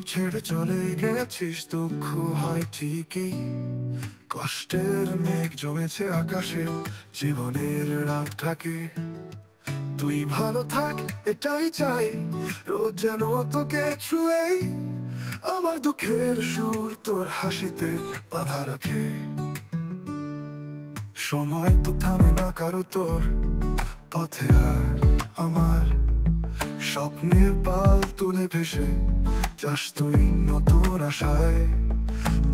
ছেড়ে চলে গেছিস, দুঃখ হয় ঠিকই, কষ্টের মেঘ জমেছে আকাশে, জীবনের রাগ থাকে। তুই ভালো থাক এটাই চাই, রোজ যেন তোকে ছুঁয়ে আমার দুঃখের সুর তোর হাসিতে বাধা রাখে। সময় তো থামে না কারো তোর পথে, আর আমার স্বপ্নের পাল তুলে ভেসে যাস তুই নতুন আশায়।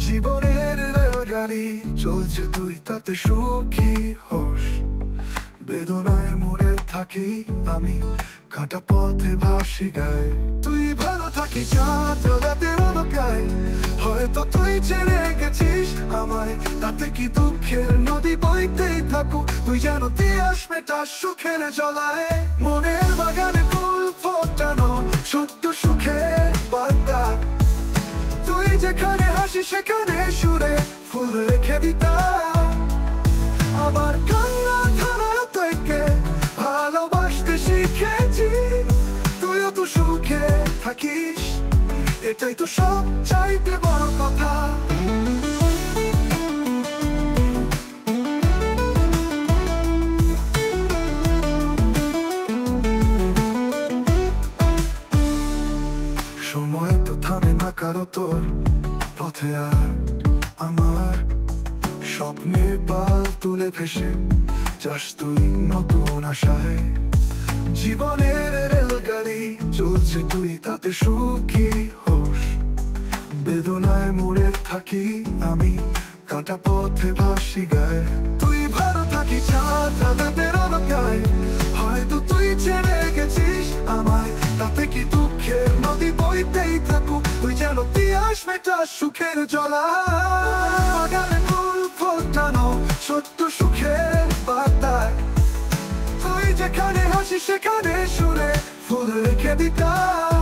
জীবনের রেলগাড়ি চলছে, তুই তাতে সুখী হোস, বেদনায় মরে থাকি আমি, কাটা পথে ভাসি গায়ে। তুই ভালো থাকি চাঁদ রাতের আলোকায়, হয়তো তুই ছেড়ে গেছিস আমায়, তাতে কি দুঃখের নদী বইতেই থাকুক, তুই যেন তিয়াস মেটা সুখের জলায়। মনের বাগানে ফুল ফোটানো সত্য সুখের বার্তা, তুই যেখানে হাসি সেখানে সুরে ফুল রেখে দিতাম। আবার কান্না থানায় থেকে ভালোবাসতে শিখেছি, তুইও তো সুখে থাকিস, এটাই তো সব চাইতে বড় কথা। সময় তো থামে না কারো তোর পথে, আর আমার স্বপ্নের পাল তুলে ভেসে যাস তুই নতুন আশায়। জীবনের রেলগাড়ি চলছে, তুই তাতে সুখী হোস, বেদনায় মরে থাকি আমি, কাটা পথে ভাসি গায়ে। তুই ভালো থাকি চাঁদ রাতের আলোকায়, হয়তো তুই ছেড়ে গেছিস আমায়, তাতে কি দুঃখের নদী বইতেই থাকুক, তুই যেন তিয়াস মেটা সুখের জলায়। বাগানে ফুল ফোটানো সত্য সুখের বার্তায়, তুই যেখানে হাসি সেখানে সুরে ফুল রেখে দিতাম।